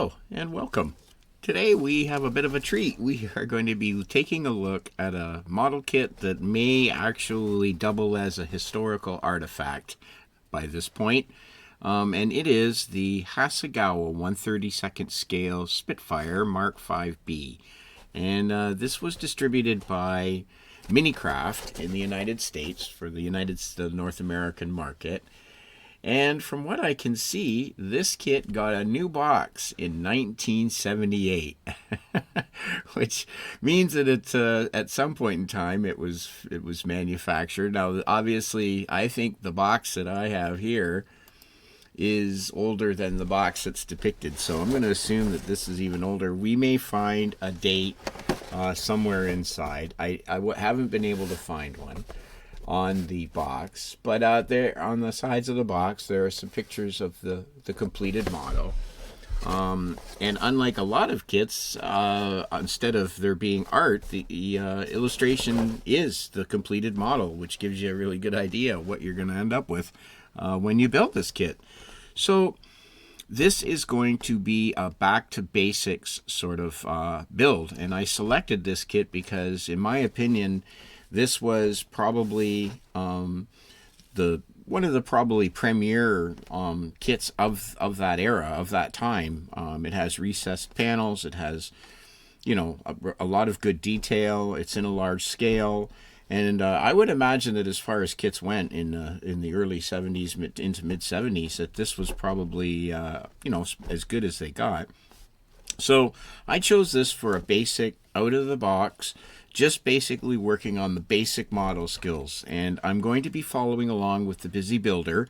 Hello and welcome. Today we have a bit of a treat. We are going to be taking a look at a model kit that may actually double as a historical artifact by this point. And it is the HASEGAWA 1/32 scale Spitfire Mark 5B. And this was distributed by Minicraft in the United States for the North American market. And from what I can see, this kit got a new box in 1978, which means that at some point in time it was manufactured. Now, obviously, I think the box that I have here is older than the box that's depicted, so I'm going to assume that this is even older. We may find a date somewhere inside. I haven't been able to find one on the box, but there on the sides of the box there are some pictures of the completed model, and unlike a lot of kits, instead of there being art, the illustration is the completed model, which gives you a really good idea of what you're going to end up with when you build this kit. So this is going to be a back to basics sort of build, and I selected this kit because, in my opinion, this was probably one of the probably premier kits of that era, of that time. It has recessed panels. It has, a lot of good detail. It's in a large scale, and I would imagine that as far as kits went in the early 70s into mid 70s, that this was probably as good as they got. So I chose this for a basic, out of the box, just basically working on the basic model skills. And I'm going to be following along with the Busy Builder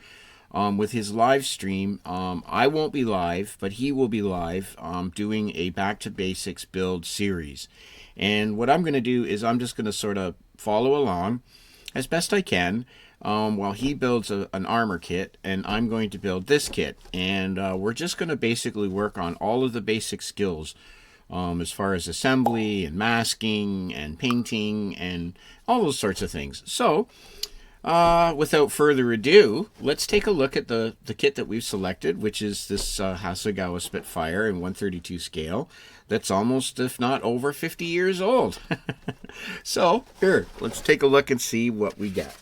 with his live stream. I won't be live, but he will be live doing a back to basics build series. And what I'm going to do is I'm just going to sort of follow along as best I can while he builds an armor kit, and I'm going to build this kit. And we're just going to basically work on all of the basic skills as far as assembly and masking and painting and all those sorts of things. So without further ado, let's take a look at the kit that we've selected, which is this HASEGAWA Spitfire in 1/32 scale. That's almost, if not over, 50 years old. So here, let's take a look and see what we get.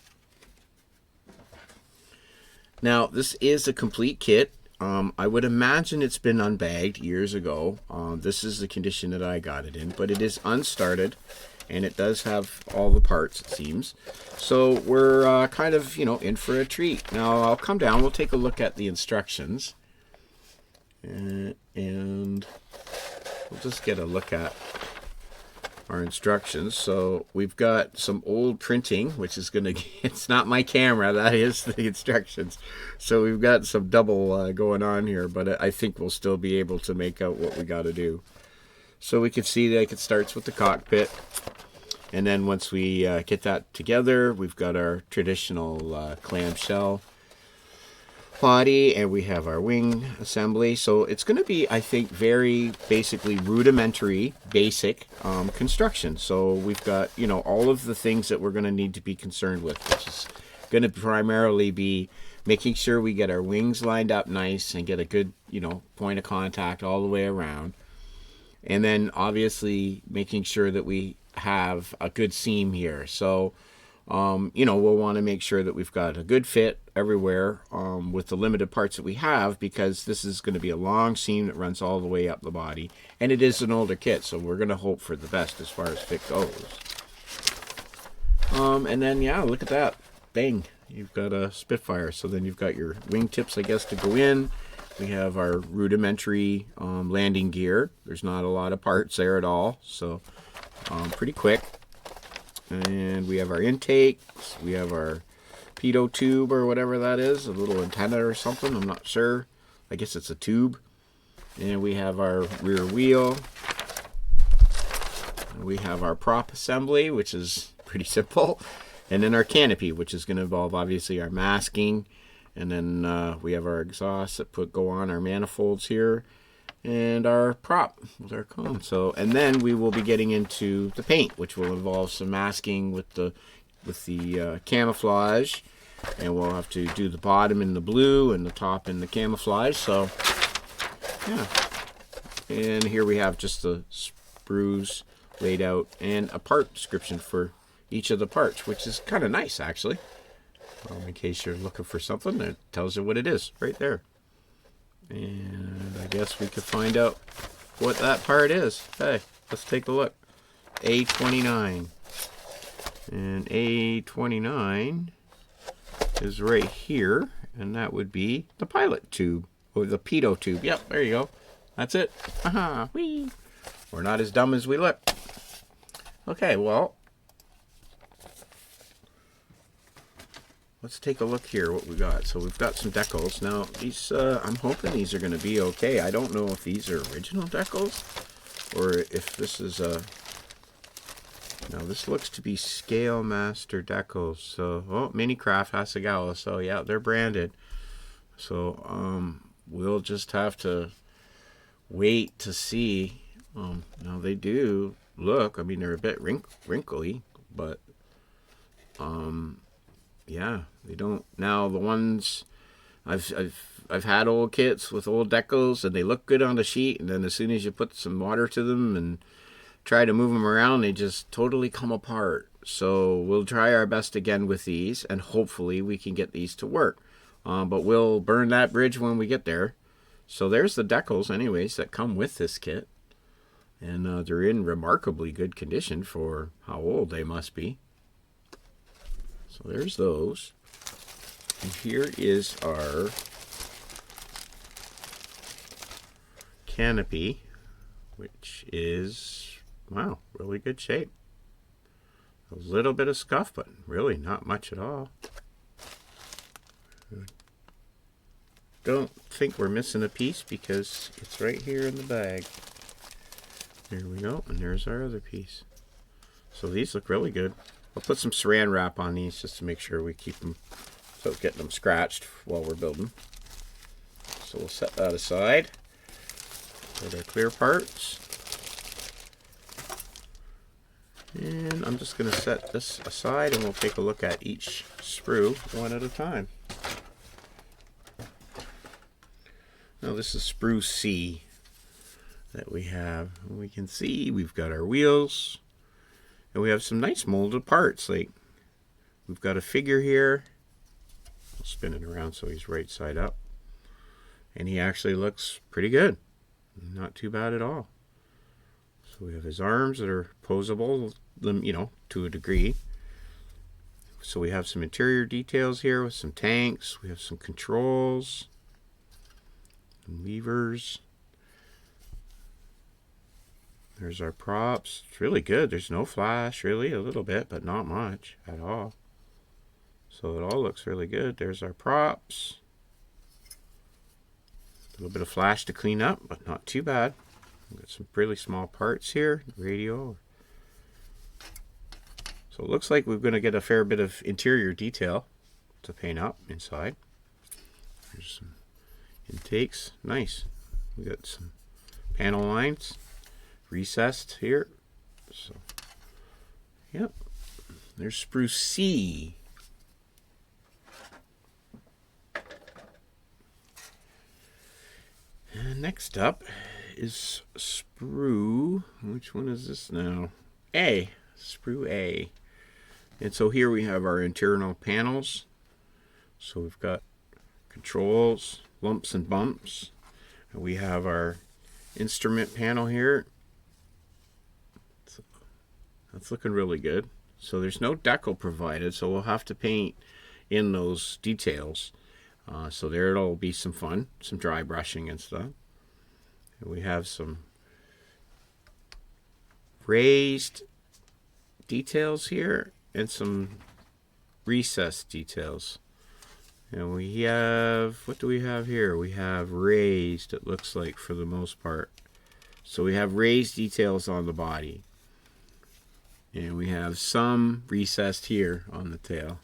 Now, this is a complete kit. I would imagine it's been unbagged years ago. This is the condition that I got it in, but it is unstarted, and it does have all the parts, it seems. So we're kind of, in for a treat. Now, I'll come down, we'll take a look at the instructions, and we'll just get a look at our instructions. So we've got some old printing, which is going to, it's not my camera, that is the instructions. So we've got some double going on here, but I think we'll still be able to make out what we got to do. So we can see that it starts with the cockpit, and then once we get that together, we've got our traditional clamshell body, and we have our wing assembly. So it's going to be, I think, very basically rudimentary, basic construction. So we've got, all of the things that we're going to need to be concerned with, which is going to primarily be making sure we get our wings lined up nice and get a good, point of contact all the way around. And then obviously making sure that we have a good seam here. So we'll want to make sure that we've got a good fit everywhere with the limited parts that we have, because this is going to be a long seam that runs all the way up the body, and it is an older kit, so we're going to hope for the best as far as fit goes. And then, yeah, look at that. Bang. You've got a Spitfire. So then you've got your wingtips, I guess, to go in. We have our rudimentary landing gear. There's not a lot of parts there at all, so pretty quick. And we have our intakes, we have our pitot tube or whatever that is, a little antenna or something, I'm not sure. I guess it's a tube. And we have our rear wheel. And we have our prop assembly, which is pretty simple. And then our canopy, which is going to involve obviously our masking. And then we have our exhausts that go on our manifolds here. And our prop with our cone. So, and then we will be getting into the paint, which will involve some masking with the camouflage, and we'll have to do the bottom in the blue and the top in the camouflage. So, yeah, And here we have just the sprues laid out and a part description for each of the parts, which is kind of nice actually. In case you're looking for something, it tells you what it is right there. And I guess we could find out what that part is. Hey, let's take a look. A29. And A29 is right here, and that would be the pilot tube, or the pitot tube. Yep, there you go. That's it. Aha, whee. We're not as dumb as we look. Okay, well, let's take a look here what we got. So we've got some decals. Now, these, I'm hoping these are going to be okay. I don't know if these are original decals or if this is a... Now, this looks to be Scale Master decals. So, oh, Mini Craft HASEGAWA. So, yeah, they're branded. So, we'll just have to wait to see. Now, they do look, I mean, they're a bit wrinkly, but, yeah, they don't. Now, the ones I've had old kits with old decals, and they look good on the sheet, and then as soon as you put some water to them and try to move them around, they just totally come apart. So we'll try our best again with these, and hopefully we can get these to work. But we'll burn that bridge when we get there. So there's the decals anyways that come with this kit. And they're in remarkably good condition for how old they must be. So there's those. And here is our canopy, which is, wow, really good shape. A little bit of scuff, but really not much at all. Don't think we're missing a piece because it's right here in the bag. There we go, and there's our other piece. So these look really good. I'll put some saran wrap on these just to make sure we keep them without getting them scratched while we're building. So we'll set that aside. Put our clear parts. And I'm just going to set this aside and we'll take a look at each sprue one at a time. Now this is sprue C that we have. We can see we've got our wheels and we have some nice molded parts. Like we've got a figure here. I'll spin it around so he's right side up. And he actually looks pretty good. Not too bad at all. So we have his arms that are posable, you know, to a degree. So we have some interior details here with some tanks. We have some controls, some levers. There's our props. It's really good. There's no flash, really, a little bit, but not much at all. So it all looks really good. There's our props. A little bit of flash to clean up, but not too bad. We've got some really small parts here, radio. So it looks like we're going to get a fair bit of interior detail to paint up inside. There's some intakes, nice. We got some panel lines recessed here. So, yep. There's sprue C. And next up is sprue, which one is this now? A, sprue A. And so here we have our internal panels. So we've got controls, lumps and bumps. And we have our instrument panel here. So that's looking really good. So there's no decal provided, so we'll have to paint in those details. So there'll be some fun, some dry brushing and stuff. And we have some raised details here and some recessed details. And we have, what do we have here? We have raised, it looks like, for the most part. So we have raised details on the body. And we have some recessed here on the tail.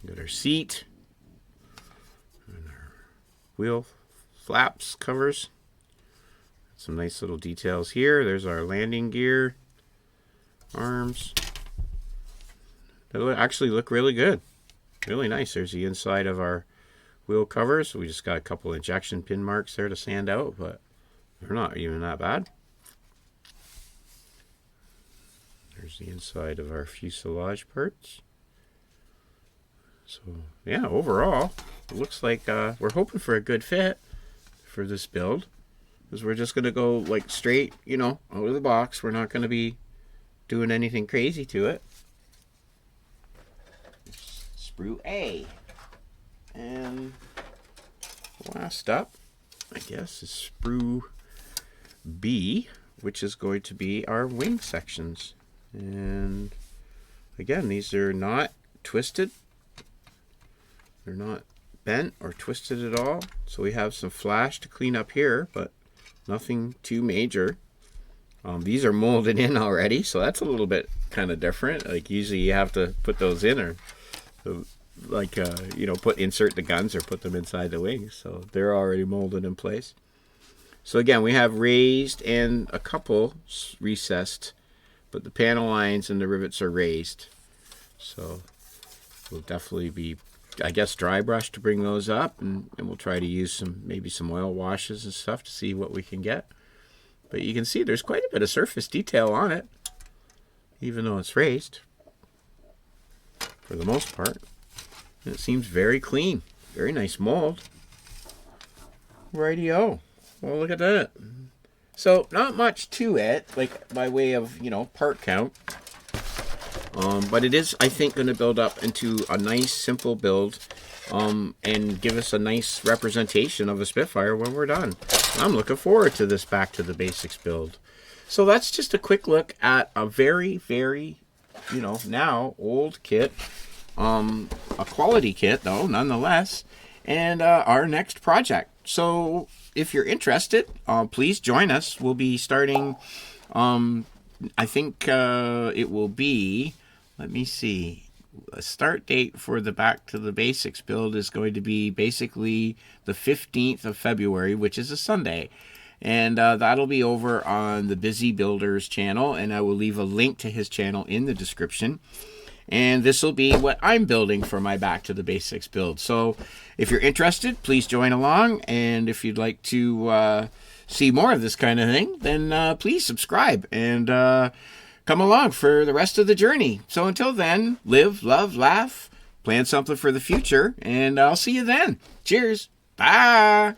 We got our seat and our wheel flaps covers. Some nice little details here. There's our landing gear, arms. They actually look really good, really nice. There's the inside of our wheel covers. We just got a couple injection pin marks there to sand out, but they're not even that bad. There's the inside of our fuselage parts. So yeah, overall, it looks like we're hoping for a good fit for this build, because we're just going to go like straight, you know, out of the box. We're not going to be doing anything crazy to it. Sprue A. And last up, I guess, is sprue B, which is going to be our wing sections. And again, these are not twisted. They're not bent or twisted at all. So we have some flash to clean up here, but nothing too major. These are molded in already, so that's a little bit kind of different. Like usually you have to put those in, or like you know, insert the guns or put them inside the wings. So they're already molded in place. So again, we have raised and a couple recessed, but the panel lines and the rivets are raised. So we'll definitely be, I guess, dry brush to bring those up, and we'll try to use maybe some oil washes and stuff to see what we can get. But you can see there's quite a bit of surface detail on it, even though it's raised for the most part. And it seems very clean, very nice mold. Rightio. Well, look at that. So not much to it, like by way of, you know, part count. But it is, I think, going to build up into a nice, simple build, and give us a nice representation of a Spitfire when we're done. I'm looking forward to this back to the basics build. So that's just a quick look at a very, very, you know, now old kit, a quality kit though, nonetheless, and our next project. So if you're interested, please join us. We'll be starting, I think it will be, let me see, a start date for the Back to the Basics build is going to be basically the 15th of February, which is a Sunday. And that'll be over on the Busy Builders channel, and I will leave a link to his channel in the description. And this will be what I'm building for my Back to the Basics build. So if you're interested, please join along. And if you'd like to see more of this kind of thing, then please subscribe and come along for the rest of the journey. So until then, live, love, laugh, plan something for the future, and I'll see you then. Cheers. Bye.